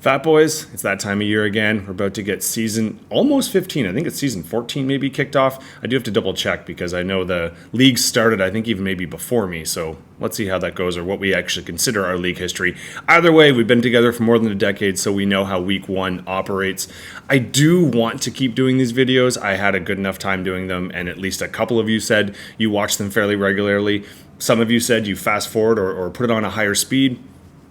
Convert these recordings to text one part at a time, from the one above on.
Fat Boys, it's that time of year again. We're about to get season almost 15. I think it's season 14 maybe kicked off. I do have to double check because I know the league started, I think even maybe before me. So let's see how that goes or what we actually consider our league history. Either way, we've been together for more than a decade, so we know how week one operates. I do want to keep doing these videos. I had a good enough time doing them, and at least a couple of you said you watch them fairly regularly. Some of you said you fast forward or put it on a higher speed.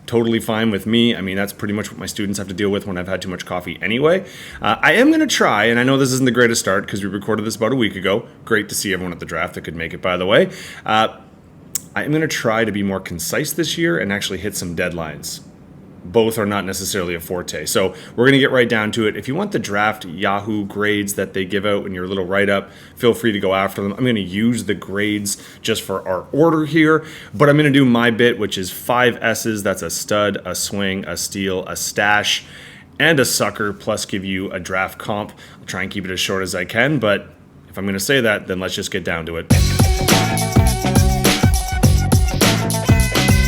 Totally fine with me. I mean, that's pretty much what my students have to deal with when I've had too much coffee anyway. I am going to try, and I know this isn't the greatest start because we recorded this about a week ago. Great to see everyone at the draft that could make it, by the way. I am going to try to be more concise this year and actually hit some deadlines. Both are not necessarily a forte. So we're going to get right down to it. If you want the draft Yahoo grades that they give out in your little write-up, feel free to go after them. I'm going to use the grades just for our order here, but I'm going to do my bit, which is 5 S's. That's a stud, a swing, a steal, a stash, and a sucker, plus give you a draft comp. I'll try and keep it as short as I can, but if I'm going to say that, then let's just get down to it.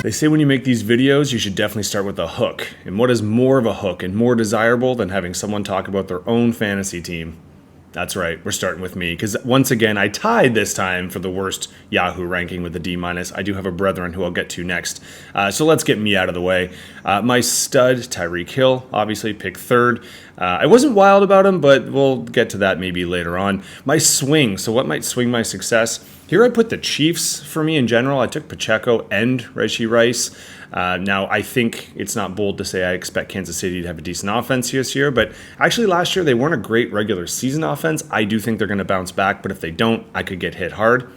They say when you make these videos, you should definitely start with a hook. And what is more of a hook and more desirable than having someone talk about their own fantasy team? That's right, we're starting with me, because once again, I tied this time for the worst Yahoo ranking with a D-. I do have a brethren who I'll get to next. So let's get me out of the way. My stud, Tyreek Hill, obviously picked third. I wasn't wild about him, but we'll get to that maybe later on. My swing, so what might swing my success? Here I put the Chiefs for me in general. I took Pacheco and Rashee Rice. Now, I think it's not bold to say I expect Kansas City to have a decent offense this year, but actually last year they weren't a great regular season offense. I do think they're going to bounce back, but if they don't, I could get hit hard.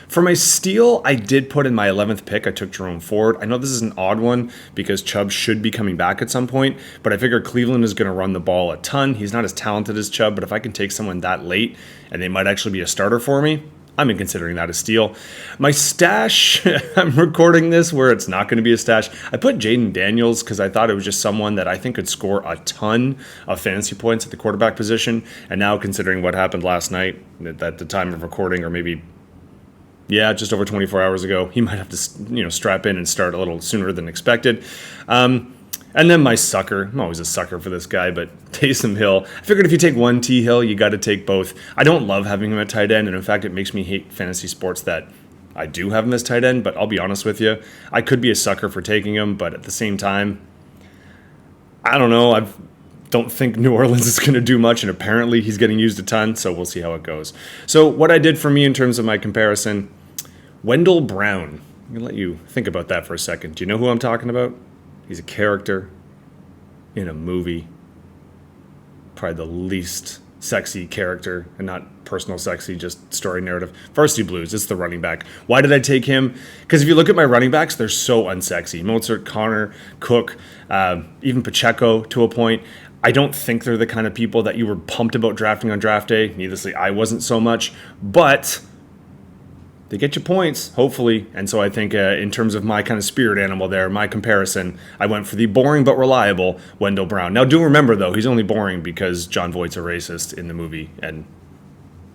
For my steal, I did put in my 11th pick. I took Jerome Ford. I know this is an odd one because Chubb should be coming back at some point, but I figure Cleveland is going to run the ball a ton. He's not as talented as Chubb, but if I can take someone that late and they might actually be a starter for me, I'm considering that a steal. My stash, I'm recording this where it's not going to be a stash. I put Jaden Daniels because I thought it was just someone that I think could score a ton of fantasy points at the quarterback position. And now considering what happened last night at the time of recording, or maybe, just over 24 hours ago, he might have to, strap in and start a little sooner than expected. And then my sucker, I'm always a sucker for this guy, but Taysom Hill. I figured if you take one T Hill, you got to take both. I don't love having him at tight end, and in fact, it makes me hate fantasy sports that I do have him as tight end, but I'll be honest with you. I could be a sucker for taking him, but at the same time, I don't know. I don't think New Orleans is going to do much, and apparently he's getting used a ton, so we'll see how it goes. So what I did for me in terms of my comparison, Wendell Brown. I'm going to let you think about that for a second. Do you know who I'm talking about? He's a character in a movie, probably the least sexy character, and not personal sexy, just story narrative. Varsity Blues, it's the running back. Why did I take him? Because if you look at my running backs, they're so unsexy. Mozart, Connor, Cook, even Pacheco to a point. I don't think they're the kind of people that you were pumped about drafting on draft day. Needlessly, I wasn't so much, but they get you points, hopefully. And so I think in terms of my kind of spirit animal there, my comparison, I went for the boring but reliable Wendell Brown. Now, do remember, though, he's only boring because Jon Voight's a racist in the movie. And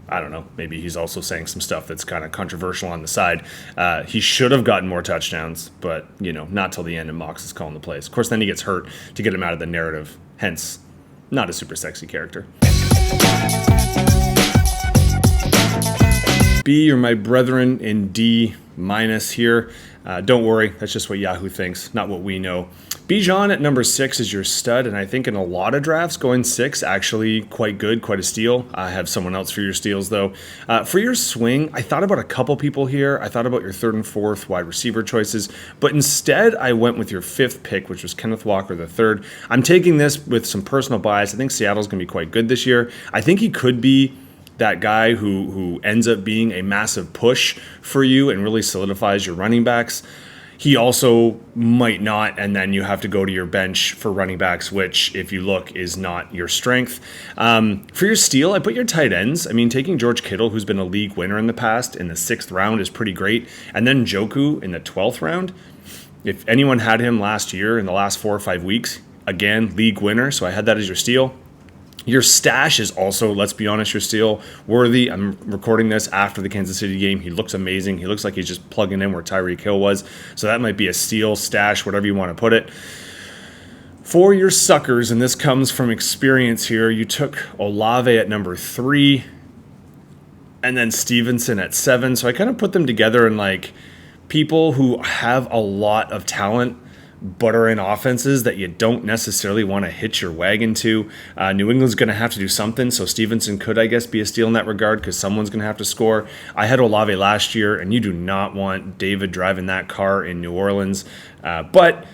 I don't know, maybe he's also saying some stuff that's kind of controversial on the side. He should have gotten more touchdowns, but, not till the end, and Mox is calling the plays. Of course, then he gets hurt to get him out of the narrative. Hence, not a super sexy character. B, you're my brethren in D- here. Don't worry, that's just what Yahoo thinks, not what we know. Bijan at number 6 is your stud, and I think in a lot of drafts, going 6 actually quite good, quite a steal. I have someone else for your steals, though. For your swing, I thought about a couple people here. I thought about your 3rd and 4th wide receiver choices, but instead I went with your 5th pick, which was Kenneth Walker III. I'm taking this with some personal bias. I think Seattle's going to be quite good this year. I think he could be that guy who ends up being a massive push for you and really solidifies your running backs. He also might not, and then you have to go to your bench for running backs, which, if you look, is not your strength. For your steal, I put your tight ends. I mean, taking George Kittle, who's been a league winner in the past, in the 6th round is pretty great. And then Njoku in the 12th round. If anyone had him last year in the last 4 or 5 weeks, again, league winner, so I had that as your steal. Your stash is also, let's be honest, your steal worthy. I'm recording this after the Kansas City game. He looks amazing. He looks like he's just plugging in where Tyreek Hill was. So that might be a steal, stash, whatever you want to put it. For your suckers, and this comes from experience here, you took Olave at number 3 and then Stevenson at 7. So I kind of put them together in like people who have a lot of talent but are in offenses that you don't necessarily want to hitch your wagon to. New England's going to have to do something, so Stevenson could, I guess, be a steal in that regard because someone's going to have to score. I had Olave last year, and you do not want David driving that car in New Orleans. But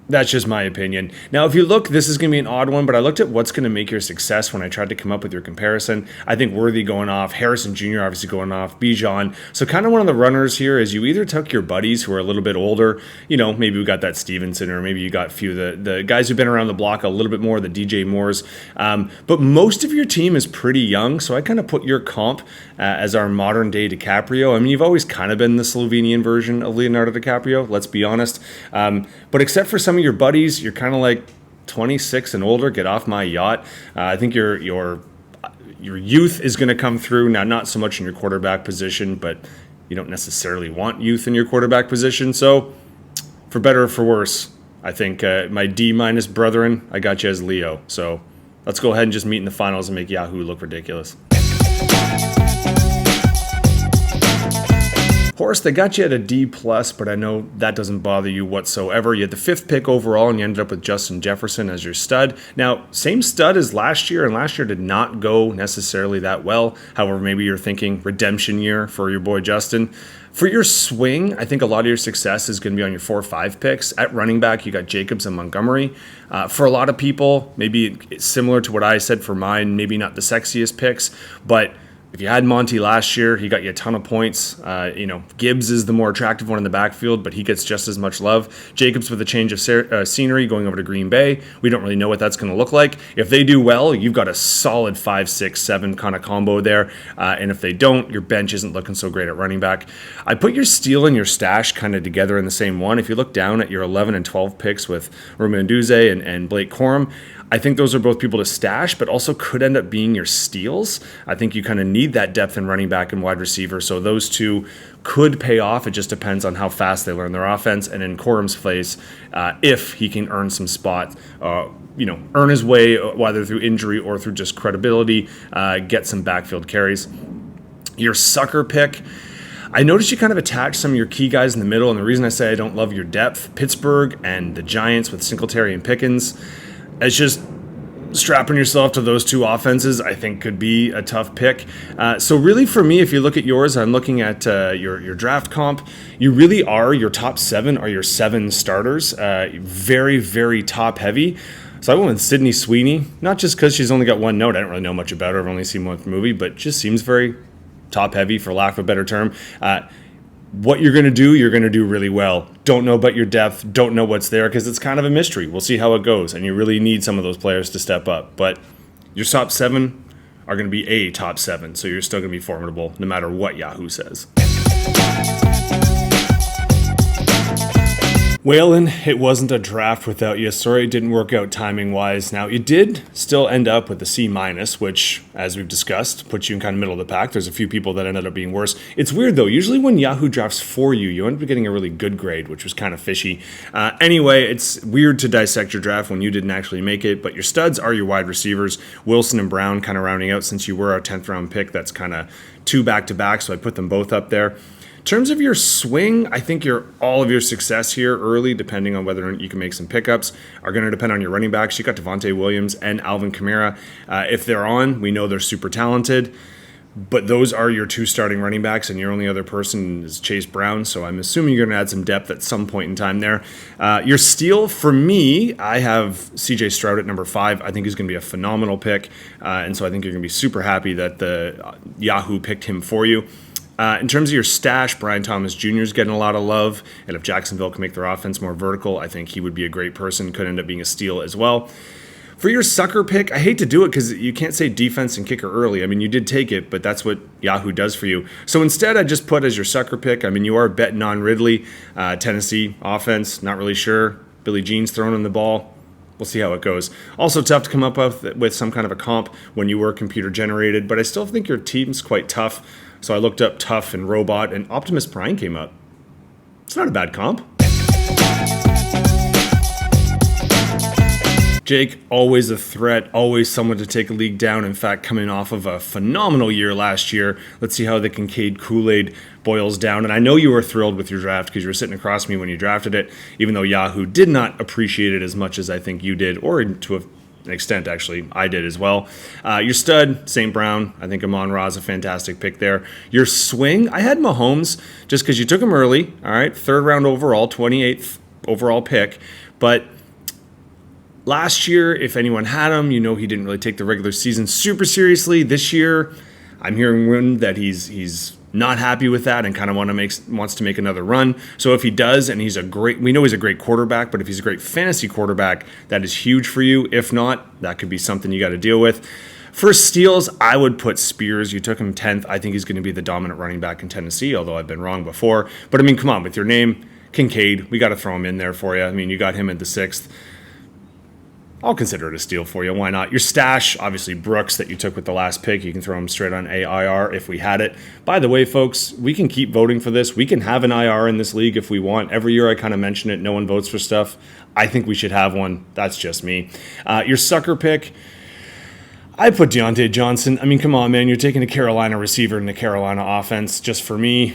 that's just my opinion. Now, if you look, this is going to be an odd one, but I looked at what's going to make your success when I tried to come up with your comparison. I think Worthy going off, Harrison Jr. obviously going off, Bijan. So kind of one of the runners here is you either took your buddies who are a little bit older, maybe we got that Stevenson, or maybe you got a few of the guys who've been around the block a little bit more, the DJ Moores. But most of your team is pretty young, so I kind of put your comp as our modern day DiCaprio. I mean, you've always kind of been the Slovenian version of Leonardo DiCaprio, let's be honest. But except for some of your buddies, you're kind of like 26 and older, get off my yacht. I think your youth is going to come through. Now, not so much in your quarterback position, but you don't necessarily want youth in your quarterback position. So for better or for worse, I think my D- brethren, I got you as Leo. So let's go ahead and just meet in the finals and make Yahoo look ridiculous. Horace, they got you at a D+, but I know that doesn't bother you whatsoever. You had the 5th pick overall, and you ended up with Justin Jefferson as your stud. Now, same stud as last year, and last year did not go necessarily that well. However, maybe you're thinking redemption year for your boy Justin. For your swing, I think a lot of your success is going to be on your 4-5 picks. At running back, you got Jacobs and Montgomery. For a lot of people, maybe it's similar to what I said for mine, maybe not the sexiest picks, but if you had Monty last year, he got you a ton of points. Gibbs is the more attractive one in the backfield, but he gets just as much love. Jacobs with a change of scenery going over to Green Bay. We don't really know what that's going to look like. If they do well, you've got a solid 5, 6, 7 kind of combo there. And if they don't, your bench isn't looking so great at running back. I put your steal and your stash kind of together in the same one. If you look down at your 11 and 12 picks with Roma Nduze and Blake Corum, I think those are both people to stash, but also could end up being your steals. I think you kind of need that depth in running back and wide receiver, so those two could pay off. It just depends on how fast they learn their offense. And in Corum's place, if he can earn some spots, earn his way, whether through injury or through just credibility, get some backfield carries. Your sucker pick, I noticed you kind of attached some of your key guys in the middle, and the reason I say I don't love your depth, Pittsburgh and the Giants with Singletary and Pickens, it's just strapping yourself to those two offenses, I think, could be a tough pick. So really for me, if you look at yours, I'm looking at your draft comp. You really are, your top 7 are your 7 starters. Very, very top heavy. So I went with Sydney Sweeney, not just because she's only got one note. I don't really know much about her. I've only seen one movie, but just seems very top heavy, for lack of a better term. What you're going to do really well. Don't know about your depth, don't know what's there, because it's kind of a mystery. We'll see how it goes, and you really need some of those players to step up. But your top 7 are going to be a top 7, so you're still going to be formidable no matter what Yahoo says. Waylon, it wasn't a draft without you. Sorry it didn't work out timing-wise. Now, you did still end up with a C-, which, as we've discussed, puts you in kind of middle of the pack. There's a few people that ended up being worse. It's weird, though. Usually when Yahoo drafts for you, you end up getting a really good grade, which was kind of fishy. Anyway, it's weird to dissect your draft when you didn't actually make it, but your studs are your wide receivers. Wilson and Brown kind of rounding out, since you were a 10th-round pick. That's kind of 2 back-to-back, so I put them both up there. In terms of your swing, I think all of your success here early, depending on whether or not you can make some pickups, are going to depend on your running backs. You got Devontae Williams and Alvin Kamara. If they're on, we know they're super talented, but those are your 2 starting running backs, and your only other person is Chase Brown, so I'm assuming you're going to add some depth at some point in time there. Your steal, for me, I have CJ Stroud at number 5. I think he's going to be a phenomenal pick, and so I think you're going to be super happy that the Yahoo picked him for you. In terms of your stash, Brian Thomas Jr. is getting a lot of love, and if Jacksonville can make their offense more vertical, I think he would be a great person, could end up being a steal as well. For your sucker pick, I hate to do it because you can't say defense and kicker early. I mean, you did take it, but that's what Yahoo does for you. So instead, I just put as your sucker pick, I mean, you are betting on Ridley, Tennessee offense, not really sure. Billy Jean's throwing in the ball. We'll see how it goes. Also tough to come up with some kind of a comp when you were computer generated, but I still think your team's quite tough. So I looked up Tough and Robot, and Optimus Prime came up. It's not a bad comp. Jake, always a threat, always someone to take a league down. In fact, coming off of a phenomenal year last year. Let's see how the Kincaid Kool-Aid boils down. And I know you were thrilled with your draft because you were sitting across me when you drafted it, even though Yahoo did not appreciate it as much as I think you did, or to an extent, actually, I did as well. Your stud, St. Brown. I think Amon-Ra is a fantastic pick there. Your swing, I had Mahomes just because you took him early. All right, 3rd round overall, 28th overall pick. But last year, if anyone had him, he didn't really take the regular season super seriously. This year, I'm hearing that he's not happy with that and kind of wants to make another run. So if he does, and we know he's a great quarterback, but if he's a great fantasy quarterback, that is huge for you. If not, that could be something you got to deal with. For steals, I would put Spears. You took him 10th. I think he's going to be the dominant running back in Tennessee, although I've been wrong before. But come on, with your name, Kincaid, we got to throw him in there for you. You got him at the 6th. I'll consider it a steal for you. Why not? Your stash, obviously Brooks that you took with the last pick. You can throw him straight on AIR if we had it. By the way, folks, we can keep voting for this. We can have an IR in this league if we want. Every year I kind of mention it. No one votes for stuff. I think we should have one. That's just me. Your sucker pick, I put Deontay Johnson. Come on, man. You're taking a Carolina receiver in the Carolina offense. Just for me,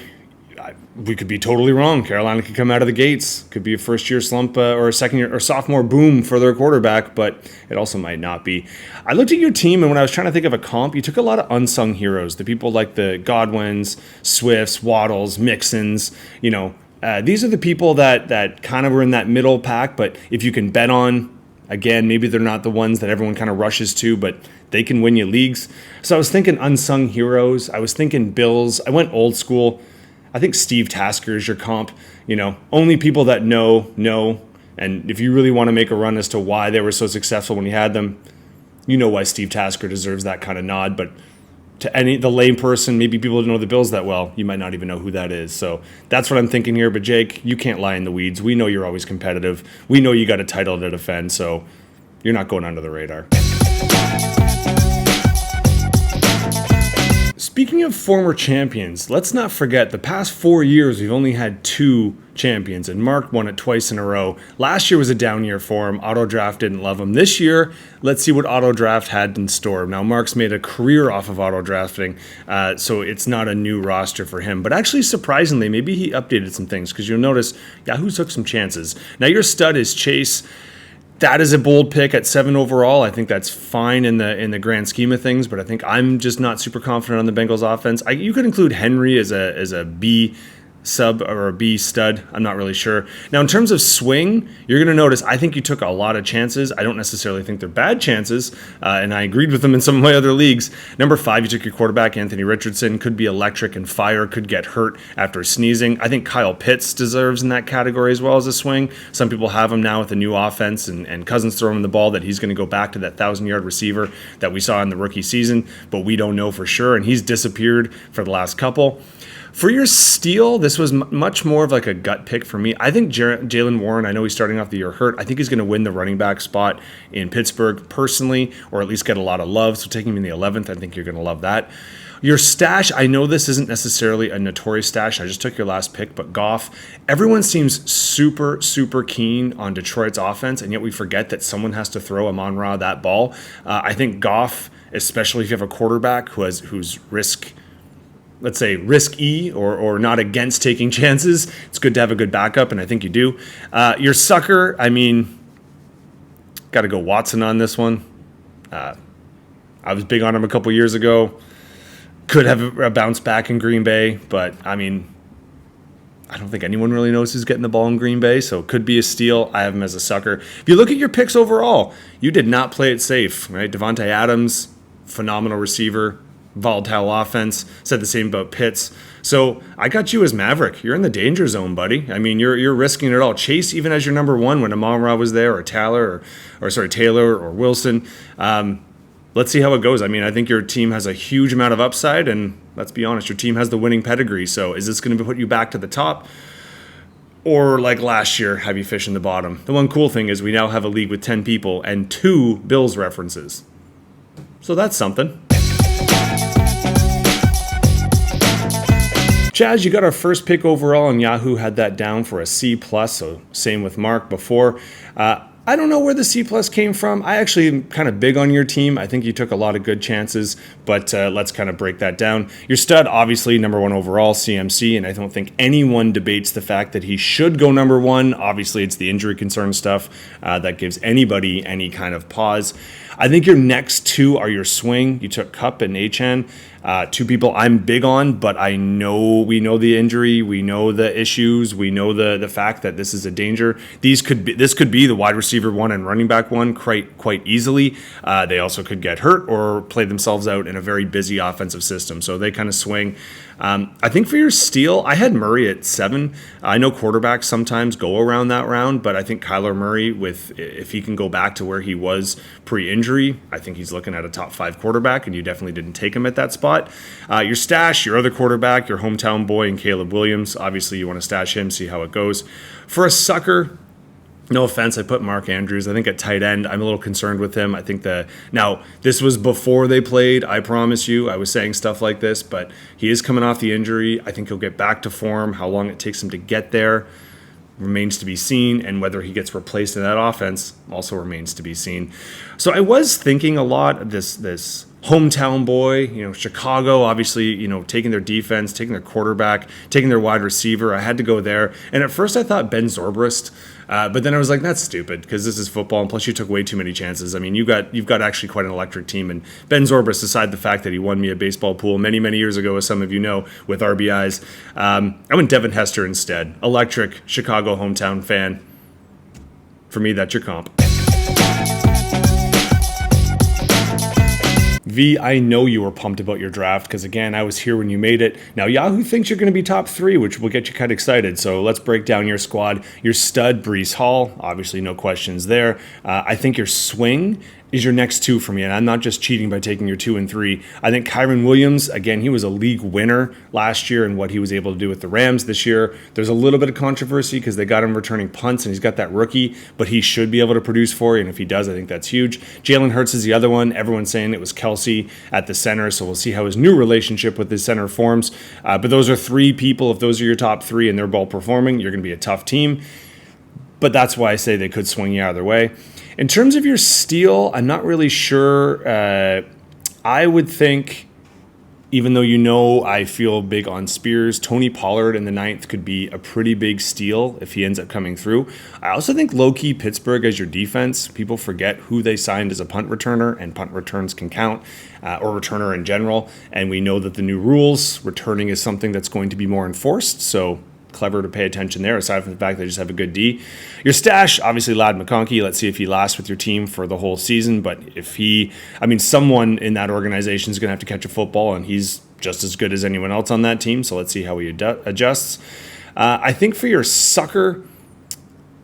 we could be totally wrong. Carolina could come out of the gates. Could be a first-year slump or a second-year or sophomore boom for their quarterback, but it also might not be. I looked at your team, and when I was trying to think of a comp, you took a lot of unsung heroes, the people like the Godwins, Swifts, Waddles, Mixons. These are the people that kind of were in that middle pack, but if you can bet on, again, maybe they're not the ones that everyone kind of rushes to, but they can win you leagues. So I was thinking unsung heroes. I was thinking Bills. I went old school. I think Steve Tasker is your comp. Only people that know. And if you really want to make a run as to why they were so successful when you had them, why Steve Tasker deserves that kind of nod. But to the lame person, maybe people don't know the Bills that well, you might not even know who that is. So that's what I'm thinking here. But Jake, you can't lie in the weeds. We know you're always competitive. We know you got a title to defend, so you're not going under the radar. Speaking of former champions, let's not forget the past 4 years we've only had 2 champions, and Mark won it twice in a row. Last year was a down year for him. Autodraft didn't love him. This year, let's see what Autodraft had in store. Now, Mark's made a career off of autodrafting, so it's not a new roster for him. But actually, surprisingly, maybe he updated some things, because you'll notice Yahoo took some chances. Now, your stud is Chase. That is a bold pick at 7 overall. I think that's fine in the grand scheme of things, but I think I'm just not super confident on the Bengals offense. You could include Henry as a B sub or a B stud. I'm not really sure. Now, in terms of swing, you're going to notice I think you took a lot of chances. I don't necessarily think they're bad chances, and I agreed with them in some of my other leagues. Number 5, you took your quarterback, Anthony Richardson. Could be electric and fire, could get hurt after sneezing. I think Kyle Pitts deserves in that category as well as a swing. Some people have him now with a new offense and Cousins throwing the ball that he's going to go back to that 1,000-yard receiver that we saw in the rookie season, but we don't know for sure, and he's disappeared for the last couple. For your steal, this was much more of like a gut pick for me. I think Jaylen Warren, I know he's starting off the year hurt. I think he's going to win the running back spot in Pittsburgh personally, or at least get a lot of love. So taking him in the 11th, I think you're going to love that. Your stash, I know this isn't necessarily a notorious stash. I just took your last pick, but Goff, everyone seems super, super keen on Detroit's offense, and yet we forget that someone has to throw Amon-Ra that ball. I think Goff, especially if you have a quarterback who's risky or not against taking chances, it's good to have a good backup, and I think you do. Your sucker, got to go Watson on this one. I was big on him a couple years ago. Could have a bounce back in Green Bay, but I don't think anyone really knows who's getting the ball in Green Bay, so it could be a steal. I have him as a sucker. If you look at your picks overall, you did not play it safe, right? Devontae Adams, phenomenal receiver, volatile offense. Said the same about Pitts. So I got you as Maverick. You're in the danger zone, buddy. You're risking it all. Chase, even as your number 1 when Amon-Ra was there, or Taylor or Wilson. Let's see how it goes. I think your team has a huge amount of upside, and let's be honest, your team has the winning pedigree. So is this going to put you back to the top? Or like last year, have you fishing the bottom? The one cool thing is we now have a league with 10 people and 2 Bills references. So that's something. Chaz, you got our first pick overall, and Yahoo had that down for a C+, so same with Mark before. I don't know where the C plus came from. I actually am kind of big on your team. I think you took a lot of good chances, but let's kind of break that down. Your stud, obviously, number one overall, CMC, and I don't think anyone debates the fact that he should go number one. Obviously, it's the injury concern stuff that gives anybody any kind of pause. I think your next two are your swing. You took Cup and Achan. Two people I'm big on, but we know the injury, we know the issues, we know the fact that this is a danger. This could be the wide receiver one and running back one quite easily. They also could get hurt or play themselves out in a very busy offensive system, so they kind of swing. I think for your steal, I had Murray at 7. I know quarterbacks sometimes go around that round, but I think Kyler Murray, if he can go back to where he was pre-injury, I think he's looking at a top 5 quarterback, and you definitely didn't take him at that spot. Your stash, your other quarterback, your hometown boy, and Caleb Williams. Obviously, you want to stash him, see how it goes. For a sucker, no offense, I put Mark Andrews. I think at tight end, I'm a little concerned with him. I think now this was before they played. I promise you, I was saying stuff like this, but he is coming off the injury. I think he'll get back to form. How long it takes him to get there remains to be seen, and whether he gets replaced in that offense also remains to be seen. So I was thinking a lot of this hometown boy, Chicago, obviously, taking their defense, taking their quarterback, taking their wide receiver. I had to go there. And at first I thought Ben Zobrist, but then I was like, that's stupid because this is football, and plus you took way too many chances. I mean, you've got actually quite an electric team, and Ben Zobrist, aside the fact that he won me a baseball pool many, many years ago, as some of you know, with RBIs, I went Devin Hester instead. Electric, Chicago hometown fan. For me, that's your comp. V, I know you were pumped about your draft because, again, I was here when you made it. Now, Yahoo thinks you're going to be top 3, which will get you kind of excited. So let's break down your squad. Your stud, Breece Hall. Obviously, no questions there. I think your swing is your next 2 for me, and I'm not just cheating by taking your 2 and 3. I think Kyren Williams, again, he was a league winner last year and what he was able to do with the Rams this year. There's a little bit of controversy because they got him returning punts, and he's got that rookie, but he should be able to produce for you, and if he does, I think that's huge. Jalen Hurts is the other one. Everyone's saying it was Kelsey at the center, so we'll see how his new relationship with his center forms. But those are 3 people. If those are your top 3 and they're ball performing, you're going to be a tough team. But that's why I say they could swing you either way. In terms of your steal, I'm not really sure. I would think, even though I feel big on Spears, Tony Pollard in the 9th could be a pretty big steal if he ends up coming through. I also think low-key Pittsburgh as your defense. People forget who they signed as a punt returner, and punt returns can count, or returner in general. And we know that the new rules, returning is something that's going to be more enforced, so clever to pay attention there, aside from the fact they just have a good D. Your stash, obviously Ladd McConkey. Let's see if he lasts with your team for the whole season. But someone in that organization is going to have to catch a football, and he's just as good as anyone else on that team. So let's see how he adjusts. I think for your sucker,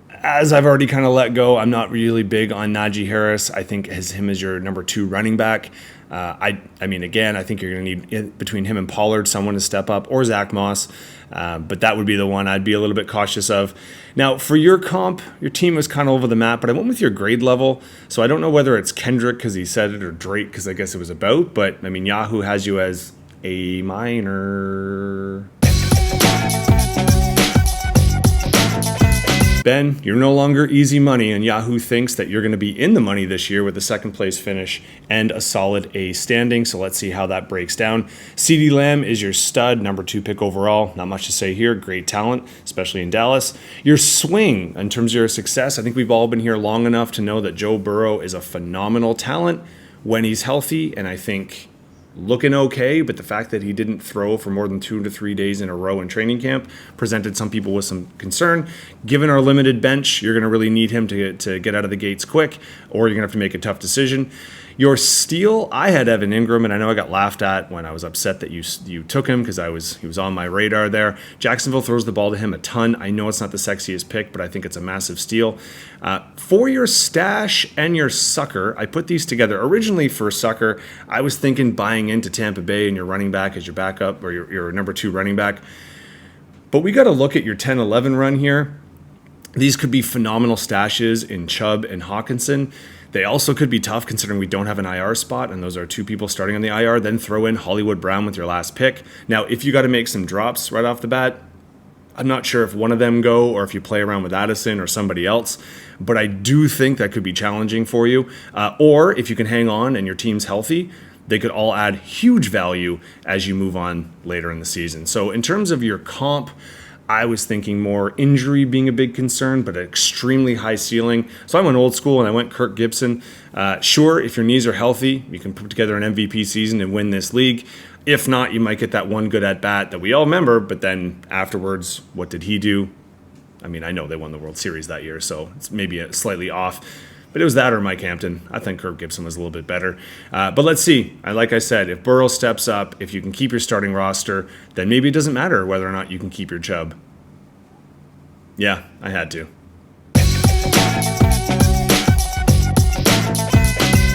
as I've already kind of let go, I'm not really big on Najee Harris. I think him as your number 2 running back. I think you're going to need, between him and Pollard, someone to step up, or Zach Moss. But that would be the one I'd be a little bit cautious of. Now, for your comp, your team was kind of over the map, but I went with your grade level. So I don't know whether it's Kendrick because he said it or Drake because I guess it was about. But, Yahoo has you as A minor. Ben, you're no longer easy money, and Yahoo thinks that you're going to be in the money this year with a second place finish and a solid A standing. So let's see how that breaks down. CeeDee Lamb is your stud, number 2 pick overall. Not much to say here. Great talent, especially in Dallas. Your swing, in terms of your success, I think we've all been here long enough to know that Joe Burrow is a phenomenal talent when he's healthy, and I think looking okay, but the fact that he didn't throw for more than 2 to 3 days in a row in training camp presented some people with some concern. Given our limited bench, you're going to really need him to get out of the gates quick, or you're going to have to make a tough decision. Your steal, I had Evan Ingram, and I know I got laughed at when I was upset that you took him because he was on my radar there. Jacksonville throws the ball to him a ton. I know it's not the sexiest pick, but I think it's a massive steal. For your stash and your sucker, I put these together. Originally for sucker, I was thinking buying into Tampa Bay and your running back as your backup, or your number 2 running back. But we got to look at your 10-11 run here. These could be phenomenal stashes in Chubb and Hawkinson. They also could be tough considering we don't have an IR spot, and those are 2 people starting on the IR. Then throw in Hollywood Brown with your last pick. Now, if you got to make some drops right off the bat, I'm not sure if one of them go or if you play around with Addison or somebody else, but I do think that could be challenging for you. Or if you can hang on and your team's healthy, they could all add huge value as you move on later in the season. So in terms of your comp, I was thinking more injury being a big concern, but an extremely high ceiling. So I went old school and I went Kirk Gibson. Sure, if your knees are healthy, you can put together an MVP season and win this league. If not, you might get that one good at bat that we all remember, but then afterwards, what did he do? I mean, I know they won the World Series that year, so it's maybe slightly off. But it was that or Mike Hampton. I think Kirk Gibson was a little bit better. But let's see. Like I said, if Burrow steps up, if you can keep your starting roster, then maybe it doesn't matter whether or not you can keep your Chubb. Yeah, I had to.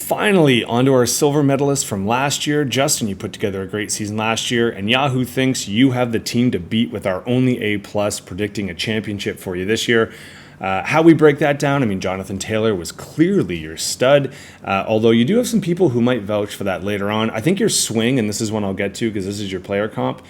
Finally, onto our silver medalist from last year. Justin, you put together a great season last year, and Yahoo thinks you have the team to beat with our only A+, predicting a championship for you this year. How we break that down, I mean, Jonathan Taylor was clearly your stud, although you do have some people who might vouch for that later on. I think your swing, and this is one I'll get to because this is your player comp,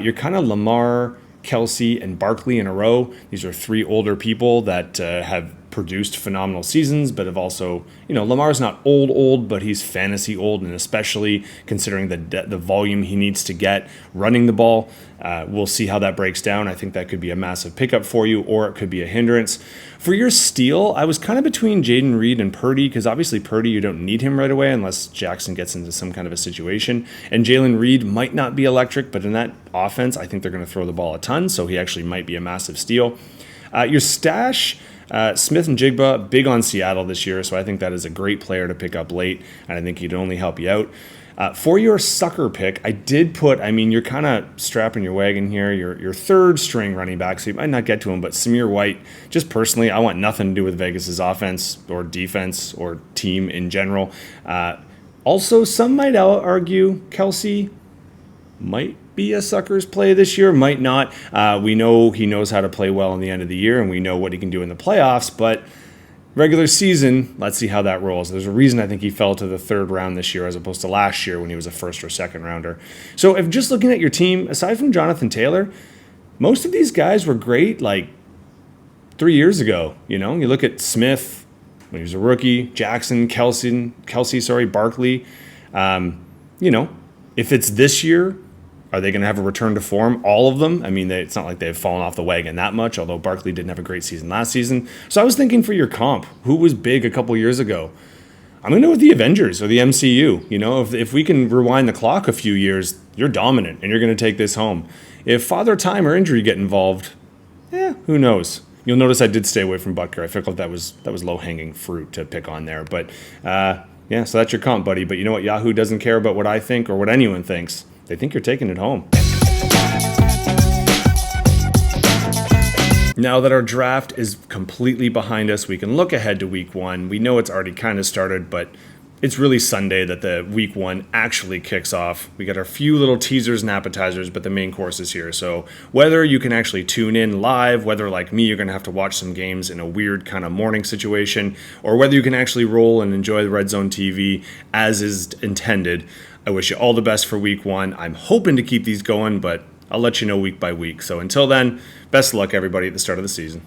you're kind of Lamar, Kelsey, and Barkley in a row. These are three older people that have produced phenomenal seasons, but have also, Lamar's not old, but he's fantasy old, and especially considering the volume he needs to get running the ball. We'll see how that breaks down. I think that could be a massive pickup for you, or it could be a hindrance. For your steal, I was kind of between Jayden Reed and Purdy, because obviously Purdy, you don't need him right away unless Jackson gets into some kind of a situation. And Jaylen Reed might not be electric, but in that offense, I think they're going to throw the ball a ton, so he actually might be a massive steal. Your stash, Smith and Jigba, big on Seattle this year, so I think that is a great player to pick up late, and I think he'd only help you out. For your sucker pick, I did put, you're kind of strapping your wagon here, your third string running back, so you might not get to him, but Samir White, just personally, I want nothing to do with Vegas's offense or defense or team in general. Also, some might argue Kelsey might be a sucker's play this year, might not. We know he knows how to play well in the end of the year, and we know what he can do in the playoffs, but regular season, let's see how that rolls. There's a reason I think he fell to the third round this year as opposed to last year when he was a first or second rounder. So if just looking at your team, aside from Jonathan Taylor, most of these guys were great like 3 years ago. You look at Smith when he was a rookie, Jackson, Kelsey, Barkley. If it's this year, are they going to have a return to form? All of them? It's not like they've fallen off the wagon that much, although Barkley didn't have a great season last season. So I was thinking for your comp, who was big a couple years ago? I'm going to go with the Avengers or the MCU. If we can rewind the clock a few years, you're dominant and you're going to take this home. If Father Time or injury get involved, who knows? You'll notice I did stay away from Butker. I felt like that was low-hanging fruit to pick on there. But, so that's your comp, buddy. But you know what? Yahoo doesn't care about what I think or what anyone thinks. They think you're taking it home. Now that our draft is completely behind us, we can look ahead to week one. We know it's already kind of started, but it's really Sunday that the week one actually kicks off. We got our few little teasers and appetizers, but the main course is here. So whether you can actually tune in live, whether like me, you're going to have to watch some games in a weird kind of morning situation, or whether you can actually roll and enjoy the Red Zone TV as is intended, I wish you all the best for week one. I'm hoping to keep these going, but I'll let you know week by week. So until then, best of luck, everybody, at the start of the season.